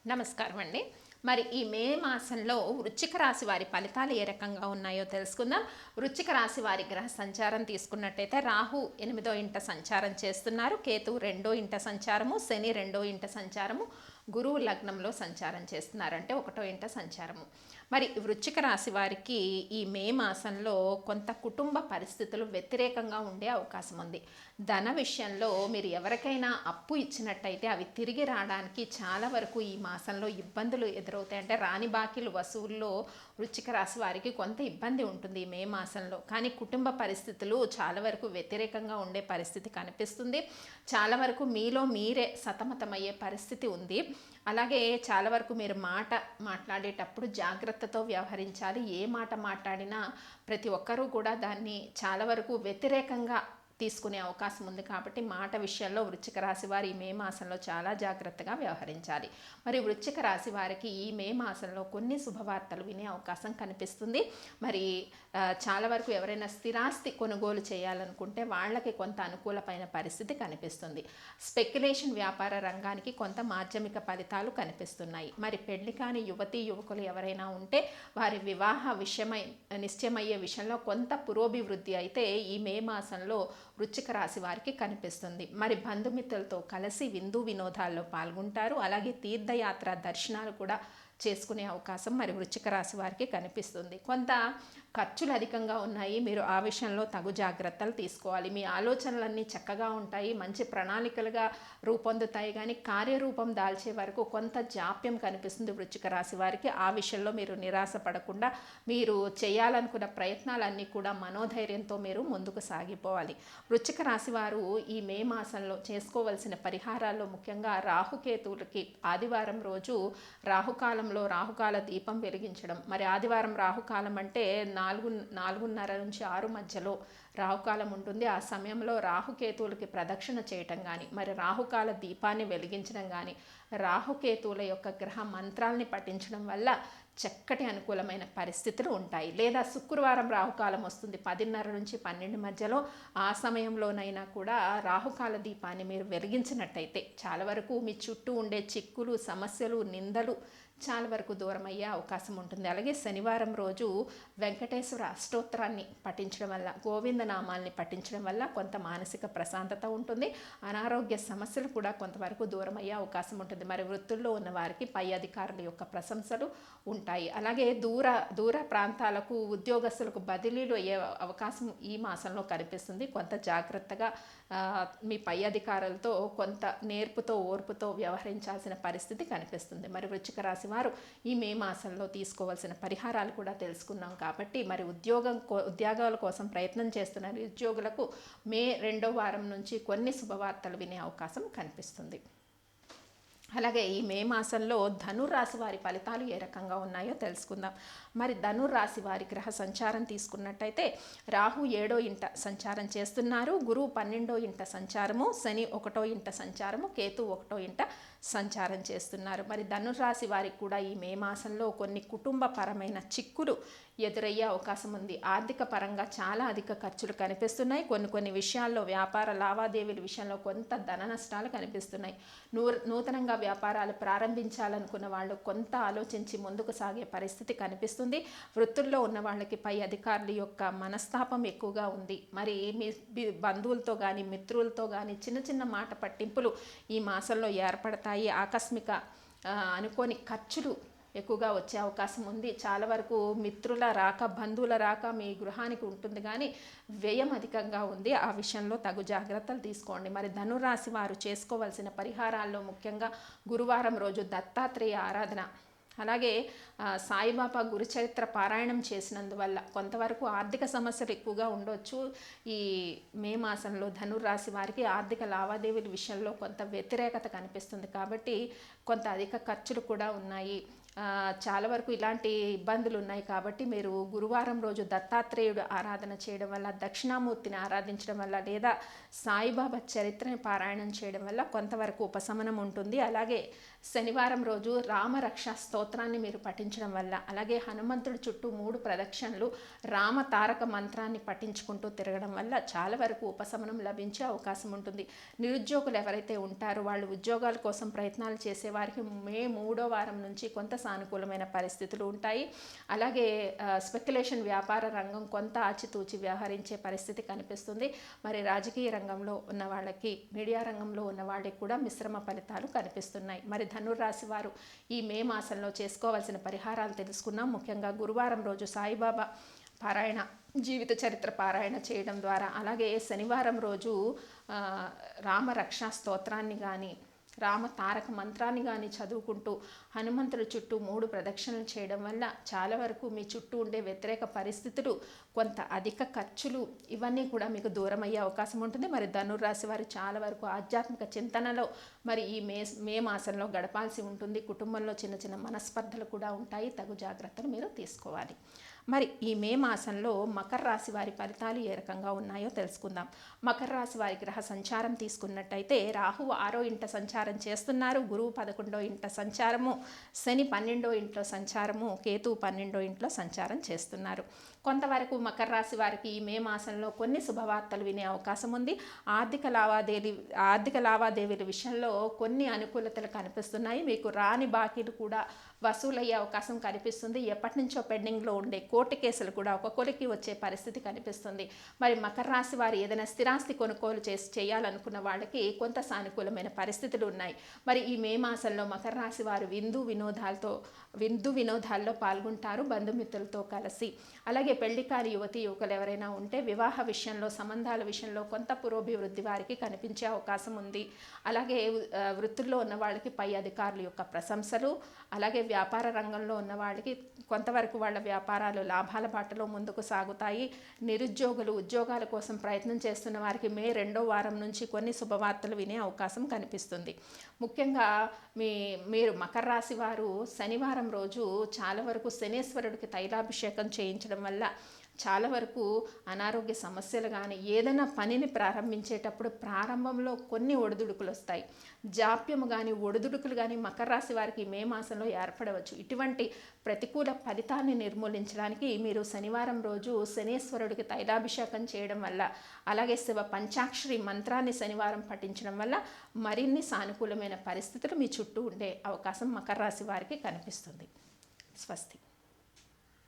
నమస్కారం అండి. మరి ఈ మే మాసంలో వృశ్చిక రాశి వారి ఫలితాలు ఏ రకంగా ఉన్నాయో తెలుసుకుందాం. వృశ్చిక రాశి వారి గ్రహ సంచారం తీసుకున్నట్టయితే రాహు 8వ ఇంట సంచారం చేస్తున్నారు, కేతు 2వ ఇంట సంచారము, శని 2వ ఇంట సంచారము, గురువు లగ్నంలో సంచారం చేస్తున్నారు, అంటే 1వ ఇంట సంచారము. మరి వృశ్చిక రాశి వారికి ఈ మే మాసంలో కొంత కుటుంబ పరిస్థితులు వ్యతిరేకంగా ఉండే అవకాశం ఉంది. ధన విషయంలో మీరు ఎవరికైనా అప్పు ఇచ్చినట్టయితే అవి తిరిగి రావడానికి చాలా వరకు ఈ మాసంలో ఇబ్బందులు ఎదురవుతాయి. అంటే రాని బాకీలు వసూల్లో వృశ్చిక రాశి వారికి కొంత ఇబ్బంది ఉంటుంది ఈ మే మాసంలో. కానీ కుటుంబ పరిస్థితులు చాలా వరకు వ్యతిరేకంగా ఉండే పరిస్థితి కనిపిస్తుంది. చాలా వరకు మీలో మీరే సతమతమయ్యే పరిస్థితి ఉంది. అలాగే చాలా వరకు మీరు మాట్లాడేటప్పుడు జాగ్రత్తతో వ్యవహరించాలి. ఏ మాట మాట్లాడినా ప్రతి ఒక్కరూ కూడా దాన్ని చాలా వరకు వ్యతిరేకంగా తీసుకునే అవకాశం ఉంది. కాబట్టి మాట విషయంలో వృశ్చిక రాశి వారు ఈ మే మాసంలో చాలా జాగ్రత్తగా వ్యవహరించాలి. మరి వృశ్చిక రాశి వారికి ఈ మే మాసంలో కొన్ని శుభవార్తలు వినే అవకాశం కనిపిస్తుంది. మరి చాలా వరకు ఎవరైనా స్థిరాస్తి కొనుగోలు చేయాలనుకుంటే వాళ్ళకి కొంత అనుకూలమైన పరిస్థితి కనిపిస్తుంది. స్పెక్యులేషన్ వ్యాపార రంగానికి కొంత మాధ్యమిక ఫలితాలు కనిపిస్తున్నాయి. మరి పెళ్లి కాని యువతీ యువకులు ఎవరైనా ఉంటే వారి వివాహ నిశ్చయమయ్యే విషయంలో కొంత పురోభివృద్ధి అయితే ఈ మే మాసంలో వృశ్చిక రాశి వారికి కనిపిస్తుంది. మరి బంధుమిత్రులతో కలిసి విందు వినోదాల్లో పాల్గొంటారు. అలాగే తీర్థయాత్ర దర్శనాలు కూడా చేసుకునే అవకాశం మరి వృశ్చిక రాశి వారికి కనిపిస్తుంది. కొంత ఖర్చులు అధికంగా ఉన్నాయి, మీరు ఆ విషయంలో తగు జాగ్రత్తలు తీసుకోవాలి. మీ ఆలోచనలన్నీ చక్కగా ఉంటాయి, మంచి ప్రణాళికలుగా రూపొందుతాయి, కానీ కార్యరూపం దాల్చే వరకు కొంత జాప్యం కనిపిస్తుంది వృశ్చిక రాశి వారికి. ఆ విషయంలో మీరు నిరాశ పడకుండా మీరు చేయాలనుకున్న ప్రయత్నాలన్నీ కూడా మనోధైర్యంతో మీరు ముందుకు సాగిపోవాలి. వృశ్చిక రాశి వారు ఈ మే మాసంలో చేసుకోవలసిన పరిహారాల్లో ముఖ్యంగా రాహుకేతువులకి ఆదివారం రోజు రాహుకాల దీపం వెలిగించడం. మరి ఆదివారం రాహుకాలం అంటే 4:30 నుంచి 6 మధ్యలో రాహుకాలం ఉంటుంది. ఆ సమయంలో రాహుకేతువులకి ప్రదక్షిణ చేయటం కానీ, మరి రాహుకాల దీపాన్ని వెలిగించడం కానీ, రాహుకేతువుల యొక్క గ్రహ మంత్రాల్ని పఠించడం వల్ల చక్కటి అనుకూలమైన పరిస్థితులు ఉంటాయి. లేదా శుక్రవారం రాహుకాలం వస్తుంది 10:30 నుంచి 12 మధ్యలో. ఆ సమయంలోనైనా కూడా రాహుకాల దీపాన్ని మీరు వెలిగించినట్టయితే చాలా వరకు మీ చుట్టూ ఉండే చిక్కులు, సమస్యలు, నిందలు చాలా వరకు దూరం అయ్యే అవకాశం ఉంటుంది. అలాగే శనివారం రోజు వెంకటేశ్వర అష్టోత్తరాన్ని పఠించడం వల్ల, గోవింద నామాల్ని పఠించడం వల్ల కొంత మానసిక ప్రశాంతత ఉంటుంది. అనారోగ్య సమస్యలు కూడా కొంతవరకు దూరం అయ్యే అవకాశం ఉంటుంది. మరి వృత్తుల్లో ఉన్న వారికి పై అధికారుల యొక్క ప్రశంసలు ఉంటాయి. అలాగే దూర ప్రాంతాలకు ఉద్యోగస్తులకు బదిలీలు అయ్యే అవకాశం ఈ మాసంలో కనిపిస్తుంది. కొంత జాగ్రత్తగా మీ పై అధికారులతో కొంత నేర్పుతో ఓర్పుతో వ్యవహరించాల్సిన పరిస్థితి కనిపిస్తుంది. మరి వృశ్చిక రాశి వారు ఈ మే మాసంలో తీసుకోవాల్సిన పరిహారాలు కూడా తెలుసుకున్నాం. కాబట్టి మరి ఉద్యోగాల కోసం ప్రయత్నం చేస్తున్న నిరుద్యోగులకు మే 2వ వారం నుంచి కొన్ని శుభవార్తలు వినే అవకాశం కనిపిస్తుంది. అలాగే ఈ మే మాసంలో ధనుర్రాశి వారి ఫలితాలు ఏ రకంగా ఉన్నాయో తెలుసుకుందాం. మరి ధనుర్రాశి వారి గ్రహ సంచారం తీసుకున్నట్టయితే రాహు 7వ ఇంట సంచారం చేస్తున్నారు, గురువు 12వ ఇంట సంచారము, శని 1వ ఇంట సంచారము, కేతు 1వ ఇంట సంచారం చేస్తున్నారు. మరి ధనుర్రాశి వారికి కూడా ఈ మే మాసంలో కొన్ని కుటుంబ పరమైన చిక్కులు ఎదురయ్యే అవకాశం ఉంది. ఆర్థిక పరంగా చాలా అధిక ఖర్చులు కనిపిస్తున్నాయి. కొన్ని విషయాల్లో వ్యాపార లావాదేవీల విషయంలో కొంత ధన నష్టాలు కనిపిస్తున్నాయి. నూతనంగా వ్యాపారాలు ప్రారంభించాలనుకున్న వాళ్ళు కొంత ఆలోచించి ముందుకు సాగే పరిస్థితి కనిపిస్తుంది. వృత్తుల్లో ఉన్న వాళ్ళకి పై అధికారుల యొక్క మనస్తాపం ఎక్కువగా ఉంది. మరి మీ బంధువులతో కానీ మిత్రులతో కానీ చిన్న మాట పట్టింపులు ఈ మాసంలో ఏర్పడతాయి. ఆకస్మిక అనుకోని ఖర్చులు ఎక్కువగా వచ్చే అవకాశం ఉంది. చాలా వరకు మిత్రుల రాక, బంధువుల రాక మీ గృహానికి ఉంటుంది, కానీ వ్యయం అధికంగా ఉంది. ఆ విషయంలో తగు జాగ్రత్తలు తీసుకోండి. మరి ధనురాశి వారు చేసుకోవాల్సిన పరిహారాల్లో ముఖ్యంగా గురువారం రోజు దత్తాత్రేయ ఆరాధన, అలాగే సాయిబాబా గురుచరిత్ర పారాయణం చేసినందువల్ల కొంతవరకు ఆర్థిక సమస్యలు ఎక్కువగా ఉండొచ్చు. ఈ మే మాసంలో ధనుర్రాశి వారికి ఆర్థిక లావాదేవీల విషయంలో కొంత వ్యతిరేకత కనిపిస్తుంది. కాబట్టి కొంత అధిక ఖర్చులు కూడా ఉన్నాయి. చాలా వరకు ఇలాంటి ఇబ్బందులు ఉన్నాయి. కాబట్టి మీరు గురువారం రోజు దత్తాత్రేయుడు ఆరాధన చేయడం వల్ల, దక్షిణామూర్తిని ఆరాధించడం వల్ల, లేదా సాయిబాబా చరిత్రని పారాయణం చేయడం వల్ల కొంతవరకు ఉపశమనం ఉంటుంది. అలాగే శనివారం రోజు రామరక్ష స్తోత్రాన్ని మీరు పఠించడం వల్ల, అలాగే హనుమంతుడి చుట్టూ 3 ప్రదక్షిణలు రామ తారక మంత్రాన్ని పఠించుకుంటూ తిరగడం వల్ల చాలా వరకు ఉపశమనం లభించే అవకాశం ఉంటుంది. నిరుద్యోగులు ఎవరైతే ఉంటారో వాళ్ళు ఉద్యోగాల కోసం ప్రయత్నాలు చేసే వారికి మే 3వ వారం నుంచి కొంత సానుకూలమైన పరిస్థితులు ఉంటాయి. అలాగే స్పెక్యులేషన్ వ్యాపార రంగం కొంత ఆచితూచి వ్యవహరించే పరిస్థితి కనిపిస్తుంది. మరి రాజకీయ రంగంలో ఉన్న వాళ్ళకి, మీడియా రంగంలో ఉన్న వాళ్ళకి కూడా మిశ్రమ ఫలితాలు కనిపిస్తున్నాయి. మరి ధనుర్రాశి వారు ఈ మే మాసంలో చేసుకోవాల్సిన పరిహారాలు తెలుసుకున్నాం. ముఖ్యంగా గురువారం రోజు సాయిబాబా పారాయణ, జీవిత చరిత్ర పారాయణ చేయడం ద్వారా, అలాగే శనివారం రోజు రామరక్షా స్తోత్రాన్ని కానీ, రామ తారక మంత్రాన్ని కానీ చదువుకుంటూ హనుమంతుడి చుట్టూ 3 ప్రదక్షిణలు చేయడం వల్ల చాలా వరకు మీ చుట్టూ ఉండే వ్యతిరేక పరిస్థితులు, కొంత అధిక ఖర్చులు, ఇవన్నీ కూడా మీకు దూరం అయ్యే అవకాశం ఉంటుంది. మరి ధనుర్రాశి వారు చాలా వరకు ఆధ్యాత్మిక చింతనలో మరి ఈ మే మాసంలో గడపాల్సి ఉంటుంది. కుటుంబంలో చిన్న చిన్న మనస్పర్ధలు కూడా ఉంటాయి. తగు జాగ్రత్తలు మీరు తీసుకోవాలి. మరి ఈ మే మాసంలో మకర రాశి వారి ఫలితాలు ఏ రకంగా ఉన్నాయో తెలుసుకుందాం. మకర రాశి వారి గ్రహ సంచారం తీసుకున్నట్టయితే రాహువు 6వ ఇంట సంచారం చేస్తున్నారు, గురువు 11వ ఇంట సంచారము, శని 12వ ఇంట్లో సంచారము, కేతువు 12వ ఇంట్లో సంచారం చేస్తున్నారు. కొంతవరకు మకర రాశి వారికి ఈ మే మాసంలో కొన్ని శుభవార్తలు వినే అవకాశం ఉంది. ఆర్థిక లావాదేవీల విషయంలో కొన్ని అనుకూలతలు కనిపిస్తున్నాయి. మీకు రాని బాకీలు కూడా వసూలయ్యే అవకాశం కనిపిస్తుంది. ఎప్పటి నుంచో పెండింగ్లో ఉండే కోర్టు కేసులు కూడా ఒక కొలికి వచ్చే పరిస్థితి కనిపిస్తుంది. మరి మకర రాశి వారు ఏదైనా స్థిరాస్తి కొనుగోలు చేయాలనుకున్న వాళ్ళకి కొంత సానుకూలమైన పరిస్థితులు ఉన్నాయి. మరి ఈ మే మాసంలో మకర రాశి వారు విందు వినోదాల్లో పాల్గొంటారు బంధుమిత్రులతో కలిసి. అలాగే పెళ్లి కాని యువకులు ఎవరైనా ఉంటే వివాహ విషయంలో, సంబంధాల విషయంలో కొంత పురోభివృద్ధి వారికి కనిపించే అవకాశం ఉంది. అలాగే వృత్తుల్లో ఉన్న వాళ్ళకి పై అధికారుల యొక్క ప్రశంసలు, అలాగే వ్యాపార రంగంలో ఉన్న వాళ్ళకి కొంతవరకు వాళ్ళ వ్యాపారాలు లాభాల బాటలో ముందుకు సాగుతాయి. నిరుద్యోగులు ఉద్యోగాల కోసం ప్రయత్నం చేస్తున్న వారికి మే 2వ వారం నుంచి కొన్ని శుభవార్తలు వినే అవకాశం కనిపిస్తుంది. ముఖ్యంగా మీరు మకర రాశి వారు శనివారం రోజు చాలా వరకు శనేశ్వరుడికి తైలాభిషేకం చేయించడం వల్ల చాలా వరకు అనారోగ్య సమస్యలు కానీ, ఏదైనా పనిని ప్రారంభించేటప్పుడు ప్రారంభంలో కొన్ని ఒడిదుడుకులు వస్తాయి. జాప్యము కానీ, ఒడిదుడుకులు కానీ మకర రాశి వారికి మే మాసంలో ఏర్పడవచ్చు. ఇటువంటి ప్రతికూల ఫలితాన్ని నిర్మూలించడానికి మీరు శనివారం రోజు శనేశ్వరుడికి తైలాభిషేకం చేయడం వల్ల, అలాగే శివ పంచాక్షరి మంత్రాన్ని శనివారం పఠించడం వల్ల మరిన్ని సానుకూలమైన పరిస్థితులు మీ చుట్టూ ఉండే అవకాశం మకర రాశి వారికి కనిపిస్తుంది. స్వస్తి.